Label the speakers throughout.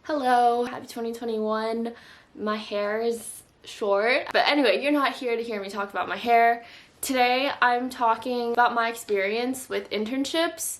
Speaker 1: Hello, happy 2021. My hair is short. But anyway, you're not here to hear me talk about my hair. Today, I'm talking about my experience with internships.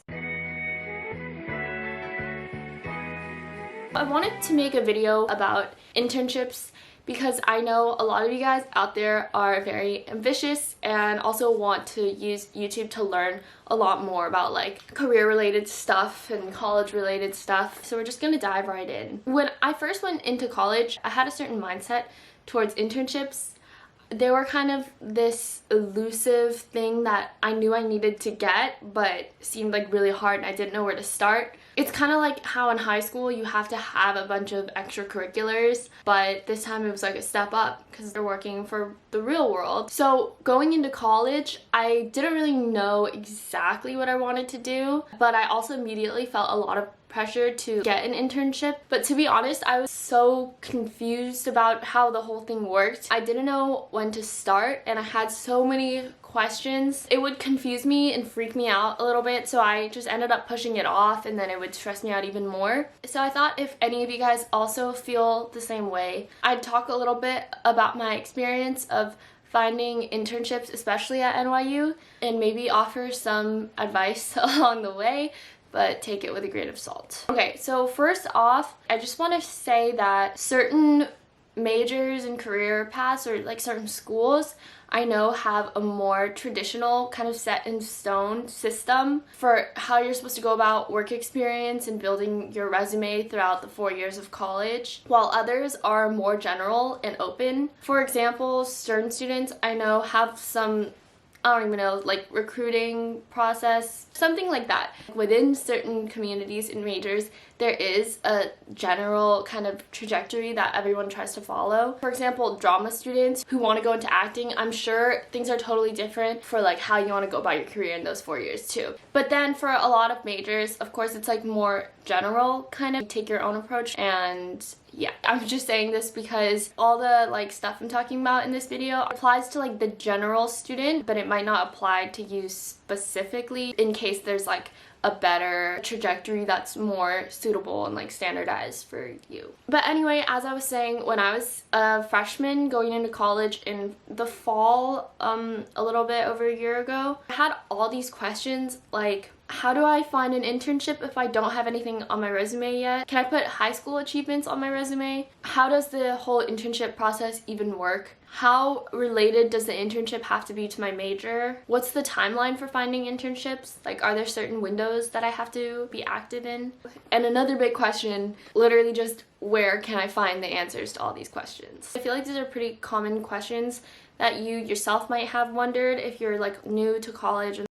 Speaker 1: I wanted to make a video about internships because I know a lot of you guys out there are very ambitious and also want to use YouTube to learn a lot more about like career related stuff and college related stuff. So we're just gonna dive right in. When I first went into college, I had a certain mindset towards internships. They were kind of this elusive thing that I knew I needed to get, but seemed like really hard and I didn't know where to start. It's kind of like how in high school you have to have a bunch of extracurriculars, but this time it was like a step up because they're working for the real world. So going into college, I didn't really know exactly what I wanted to do, but I also immediately felt a lot of pressure to get an internship. But to be honest, I was so confused about how the whole thing worked. I didn't know when to start and I had so many questions. It would confuse me and freak me out a little bit, so I just ended up pushing it off and then it would stress me out even more. So I thought if any of you guys also feel the same way, I'd talk a little bit about my experience of finding internships, especially at NYU, and maybe offer some advice along the way, but take it with a grain of salt. Okay, so first off, I just want to say that certain majors and career paths or like certain schools I know have a more traditional kind of set in stone system for how you're supposed to go about work experience and building your resume throughout the 4 years of college, while others are more general and open. For example, certain students I know have some, I don't even know, like recruiting process, something like that. Within certain communities and majors, there is a general kind of trajectory that everyone tries to follow. For example, drama students who want to go into acting, I'm sure things are totally different for like how you want to go about your career in those 4 years too. But then for a lot of majors, of course, it's like more general, kind of take your own approach. And yeah, I'm just saying this because all the like stuff I'm talking about in this video applies to like the general student, but it might not apply to you specifically in case there's like a better trajectory that's more suitable and like standardized for you. But anyway, as I was saying, when I was a freshman going into college in the fall, a little bit over a year ago, I had all these questions like, how do I find an internship if I don't have anything on my resume yet? Can I put high school achievements on my resume? How does the whole internship process even work? How related does the internship have to be to my major? What's the timeline for finding internships? Like, are there certain windows that I have to be active in? And another big question, literally just where can I find the answers to all these questions? I feel like these are pretty common questions that you yourself might have wondered if you're like new to college.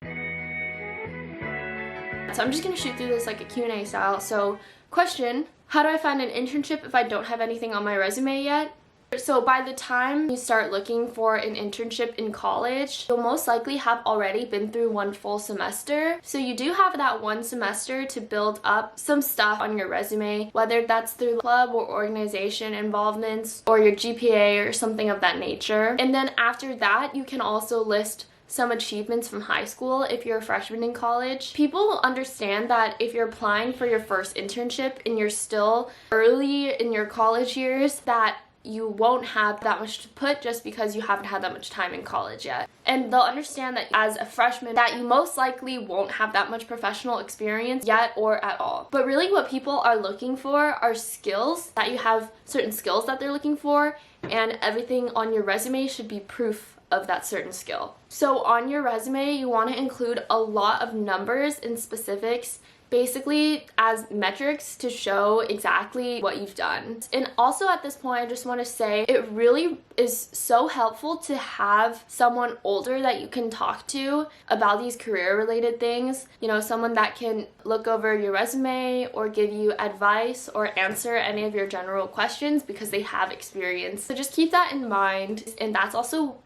Speaker 1: So I'm just gonna shoot through this like a Q&A style. So question, how do I find an internship if I don't have anything on my resume yet? So by the time you start looking for an internship in college, you'll most likely have already been through one full semester. So you do have that one semester to build up some stuff on your resume, whether that's through club or organization involvements or your GPA or something of that nature. And then after that, you can also list some achievements from high school if you're a freshman in college. People will understand that if you're applying for your first internship and you're still early in your college years, that you won't have that much to put just because you haven't had that much time in college yet. And they'll understand that as a freshman that you most likely won't have that much professional experience yet or at all. But really what people are looking for are skills, that you have certain skills that they're looking for, and everything on your resume should be proof of that certain skill. So on your resume, you want to include a lot of numbers and specifics, basically as metrics to show exactly what you've done. And also at this point, I just want to say it really is so helpful to have someone older that you can talk to about these career related things. You know, someone that can look over your resume or give you advice or answer any of your general questions because they have experience. So just keep that in mind. And that's also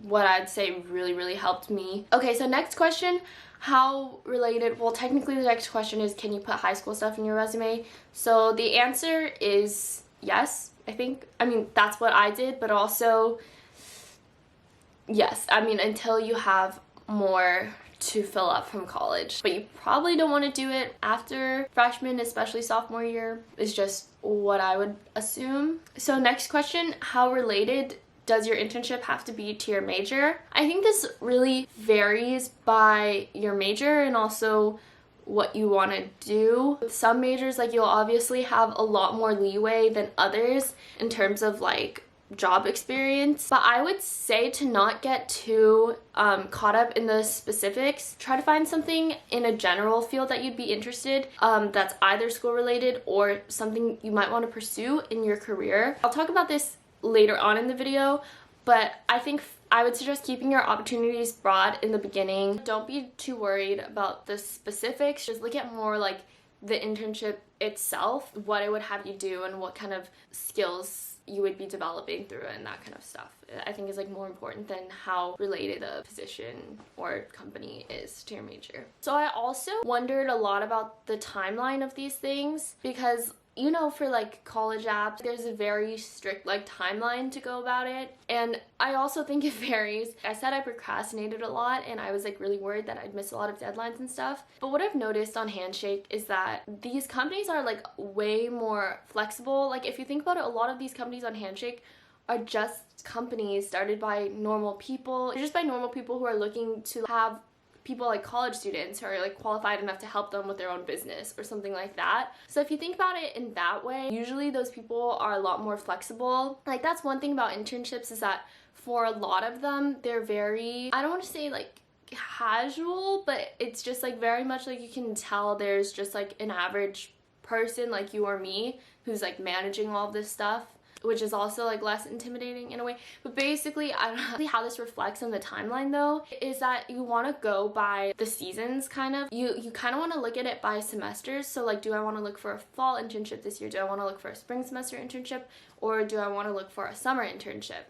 Speaker 1: what I'd say really helped me. Okay, so next question, how related, well technically the next question is, can you put high school stuff in your resume? So the answer is yes, I think. I mean, that's what I did, but also yes, I mean, until you have more to fill up from college. But you probably don't want to do it after freshman, especially sophomore year, is just what I would assume. So next question, how related does your internship have to be to your major? I think this really varies by your major and also what you want to do. With some majors, like, you'll obviously have a lot more leeway than others in terms of like job experience, but I would say to not get too caught up in the specifics. Try to find something in a general field that you'd be interested that's either school related or something you might want to pursue in your career. I'll talk about this later on in the video, but I think I would suggest keeping your opportunities broad in the beginning. Don't be too worried about the specifics. Just look at more like the internship itself, what it would have you do and what kind of skills you would be developing through it and that kind of stuff. I think is like more important than how related a position or company is to your major. So I also wondered a lot about the timeline of these things because, you know, for like college apps, there's a very strict like timeline to go about it. And I also think it varies. I said I procrastinated a lot and I was like really worried that I'd miss a lot of deadlines and stuff. But what I've noticed on Handshake is that these companies are like way more flexible. Like if you think about it, a lot of these companies on Handshake are just companies started by normal people. They're just by normal people who are looking to have people like college students who are like qualified enough to help them with their own business or something like that. So if you think about it in that way, usually those people are a lot more flexible. Like that's one thing about internships is that for a lot of them, they're very, I don't want to say like casual, but it's just like very much like you can tell there's just like an average person like you or me who's like managing all of this stuff, which is also like less intimidating in a way. But basically, I don't know how this reflects on the timeline though, is that you want to go by the seasons kind of. You kind of want to look at it by semesters. So like, do I want to look for a fall internship this year? Do I want to look for a spring semester internship? Or do I want to look for a summer internship?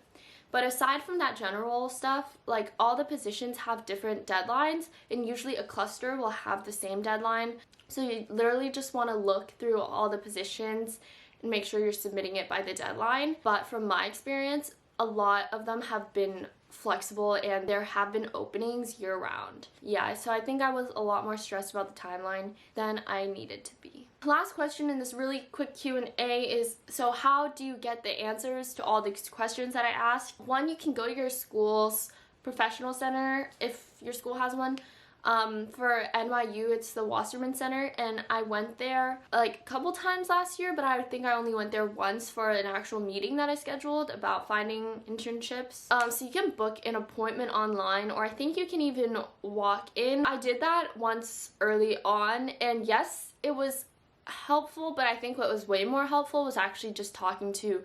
Speaker 1: But aside from that general stuff, like all the positions have different deadlines and usually a cluster will have the same deadline. So you literally just want to look through all the positions and make sure you're submitting it by the deadline. But from my experience, a lot of them have been flexible and there have been openings year round. Yeah, so I think I was a lot more stressed about the timeline than I needed to be. Last question in this really quick Q&A is, so how do you get the answers to all these questions that I asked? One, you can go to your school's professional center if your school has one. For NYU, it's the Wasserman Center, and I went there like a couple times last year, but I think I only went there once for an actual meeting that I scheduled about finding internships. So you can book an appointment online, or I think you can even walk in. I did that once early on, and yes, it was helpful, but I think what was way more helpful was actually just talking to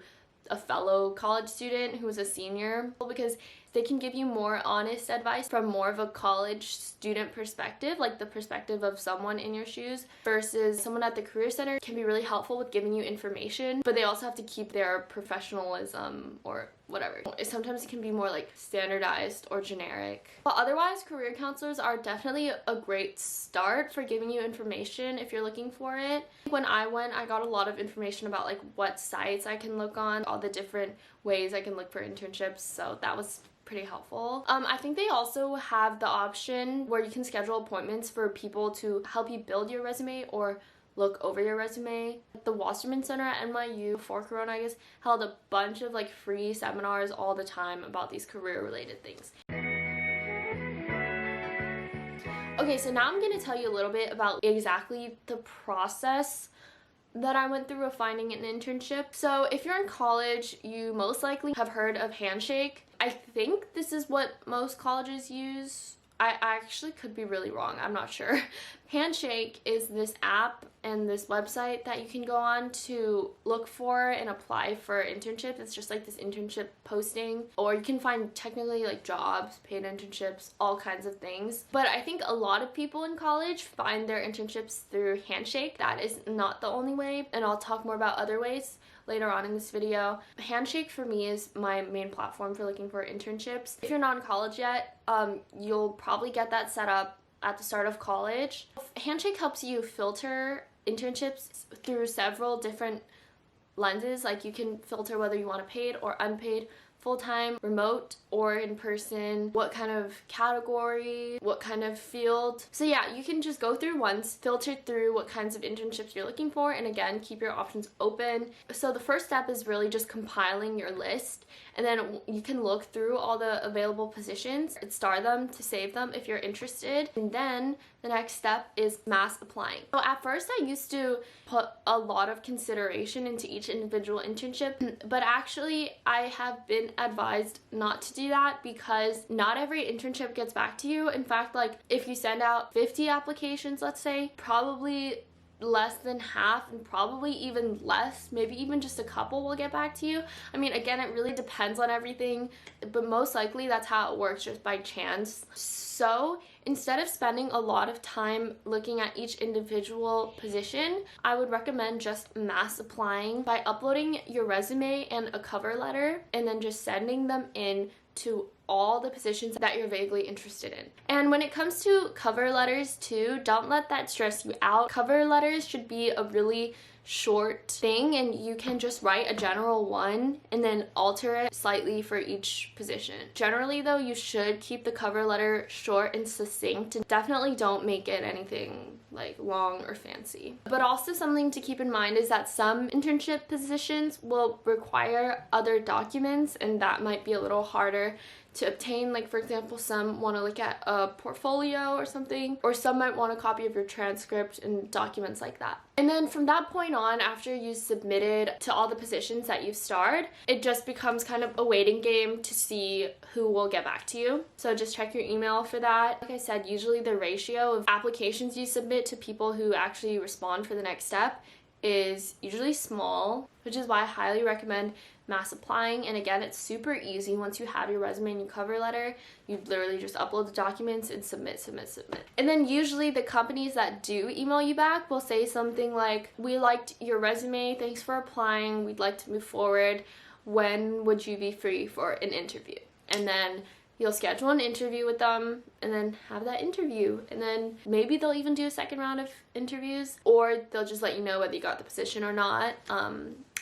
Speaker 1: a fellow college student who was a senior, because they can give you more honest advice from more of a college student perspective, like the perspective of someone in your shoes, versus someone at the career center can be really helpful with giving you information, but they also have to keep their professionalism or whatever. Sometimes it can be more like standardized or generic. But otherwise, career counselors are definitely a great start for giving you information if you're looking for it. When I went, I got a lot of information about like what sites I can look on, all the different ways I can look for internships, so that was pretty helpful. I think they also have the option where you can schedule appointments for people to help you build your resume or look over your resume. The Wasserman Center at NYU, before Corona, I guess, held a bunch of like free seminars all the time about these career related things. Okay, so now I'm going to tell you a little bit about exactly the process that I went through of finding an internship. So if you're in college, you most likely have heard of Handshake. I think this is what most colleges use. I actually could be really wrong, I'm not sure. Handshake is this app and this website that you can go on to look for and apply for internships. It's just like this internship posting, or you can find technically like jobs, paid internships, all kinds of things. But I think a lot of people in college find their internships through Handshake. That is not the only way, and I'll talk more about other ways later on in this video. Handshake for me is my main platform for looking for internships. If you're not in college yet, you'll probably get that set up at the start of college. Handshake helps you filter internships through several different lenses. Like you can filter whether you want a paid or unpaid full-time, remote, or in person, what kind of category, what kind of field. So yeah, you can just go through once, filter through what kinds of internships you're looking for, and again, keep your options open. So the first step is really just compiling your list, and then you can look through all the available positions and star them to save them if you're interested. And then the next step is mass applying. So at first I used to put a lot of consideration into each individual internship, but actually I have been advised not to do that because not every internship gets back to you. In fact, like if you send out 50 applications, let's say, probably less than half and probably even less, maybe even just a couple will get back to you. I mean, again, it really depends on everything, but most likely that's how it works, just by chance. So instead of spending a lot of time looking at each individual position, I would recommend just mass applying by uploading your resume and a cover letter and then just sending them in to all the positions that you're vaguely interested in. And when it comes to cover letters too, don't let that stress you out. Cover letters should be a really short thing, and you can just write a general one and then alter it slightly for each position. Generally though, you should keep the cover letter short and succinct, and definitely don't make it anything like long or fancy. But also something to keep in mind is that some internship positions will require other documents, and that might be a little harder to obtain. Like for example, some want to look at a portfolio or something, or some might want a copy of your transcript and documents like that. And then from that point on, after you submitted to all the positions that you've starred, it just becomes kind of a waiting game to see who will get back to you. So just check your email for that. Like I said, usually the ratio of applications you submit to people who actually respond for the next step is usually small, which is why I highly recommend mass applying. And again, it's super easy. Once you have your resume and your cover letter, you literally just upload the documents and submit. And then usually the companies that do email you back will say something like, "We liked your resume, thanks for applying, we'd like to move forward. When would you be free for an interview?" And then you'll schedule an interview with them and then have that interview. And then maybe they'll even do a second round of interviews, or they'll just let you know whether you got the position or not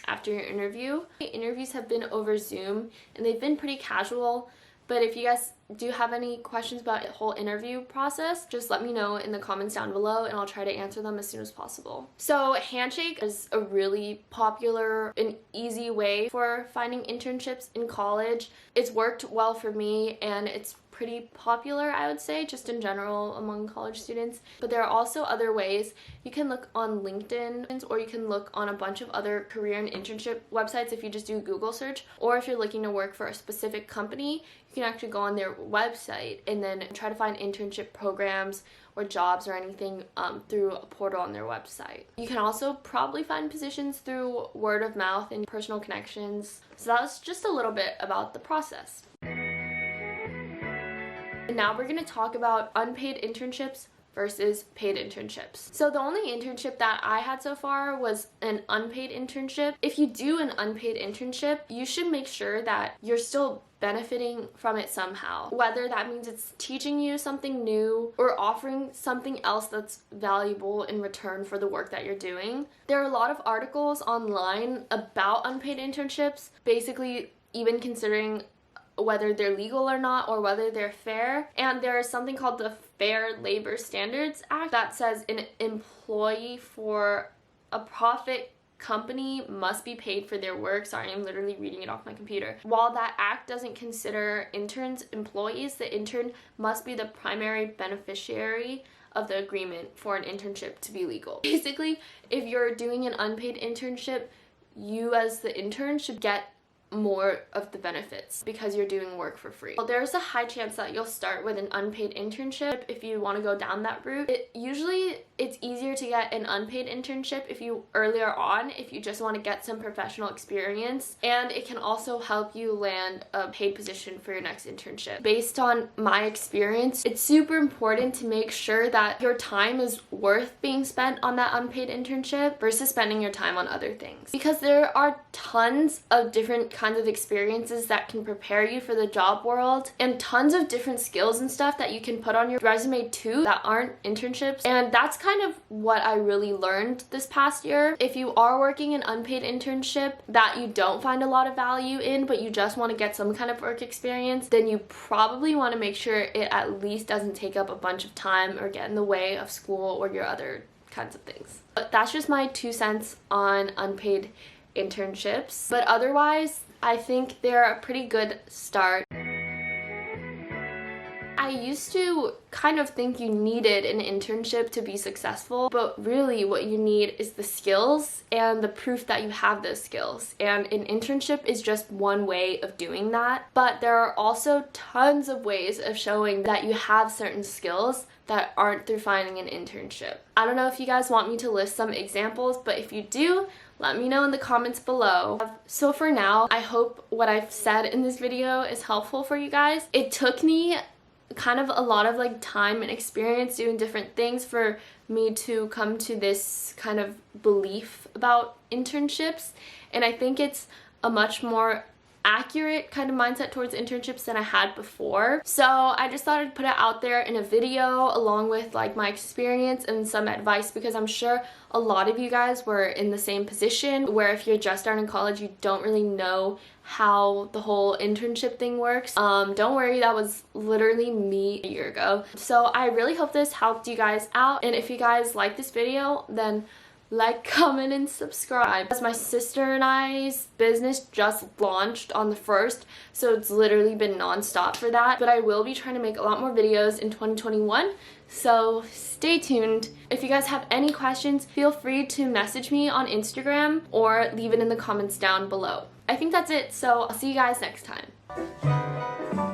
Speaker 1: after your interview. Interviews have been over Zoom and they've been pretty casual. But if you guys do have any questions about the whole interview process, just let me know in the comments down below and I'll try to answer them as soon as possible. So Handshake is a really popular and easy way for finding internships in college. It's worked well for me and it's pretty popular, I would say, just in general among college students. But there are also other ways. You can look on LinkedIn, or you can look on a bunch of other career and internship websites if you just do Google search. Or if you're looking to work for a specific company, you can actually go on their website and then try to find internship programs or jobs or anything through a portal on their website. You can also probably find positions through word of mouth and personal connections. So that was just a little bit about the process. And now we're going to talk about unpaid internships versus paid internships. So the only internship that I had so far was an unpaid internship. If you do an unpaid internship, you should make sure that you're still benefiting from it somehow. Whether that means it's teaching you something new or offering something else that's valuable in return for the work that you're doing. There are a lot of articles online about unpaid internships, basically even considering whether they're legal or not, or whether they're fair. And there is something called the Fair Labor Standards Act that says an employee for a profit company must be paid for their work. Sorry, I'm literally reading it off my computer. While that act doesn't consider interns employees, the intern must be the primary beneficiary of the agreement for an internship to be legal. Basically, if you're doing an unpaid internship, you as the intern should get more of the benefits because you're doing work for free. Well, there's a high chance that you'll start with an unpaid internship if you want to go down that route. Usually it's easier to get an unpaid internship if you earlier on, if you just want to get some professional experience, and it can also help you land a paid position for your next internship. Based on my experience, it's super important to make sure that your time is worth being spent on that unpaid internship versus spending your time on other things, because there are tons of different kinds of experiences that can prepare you for the job world, and tons of different skills and stuff that you can put on your resume too that aren't internships. And that's kind of what I really learned this past year. If you are working an unpaid internship that you don't find a lot of value in, but you just want to get some kind of work experience, then you probably want to make sure it at least doesn't take up a bunch of time or get in the way of school or your other kinds of things. But that's just my 2 cents on unpaid internships. But otherwise, I think they're a pretty good start. I used to kind of think you needed an internship to be successful, but really what you need is the skills and the proof that you have those skills. And an internship is just one way of doing that. But there are also tons of ways of showing that you have certain skills that aren't through finding an internship. I don't know if you guys want me to list some examples, but if you do, let me know in the comments below. So for now, I hope what I've said in this video is helpful for you guys. It took me kind of a lot of like time and experience doing different things for me to come to this kind of belief about internships, and I think it's a much more accurate kind of mindset towards internships than I had before. So I just thought I'd put it out there in a video along with like my experience and some advice, because I'm sure a lot of you guys were in the same position where if you're just starting college, you don't really know how the whole internship thing works. Don't worry, that was literally me a year ago. So I really hope this helped you guys out, and if you guys like this video, then like, comment, and subscribe. As my sister and I's business just launched on the 1st, so it's literally been non-stop for that. But I will be trying to make a lot more videos in 2021, so stay tuned. If you guys have any questions, feel free to message me on Instagram or leave it in the comments down below. I think that's it, so I'll see you guys next time.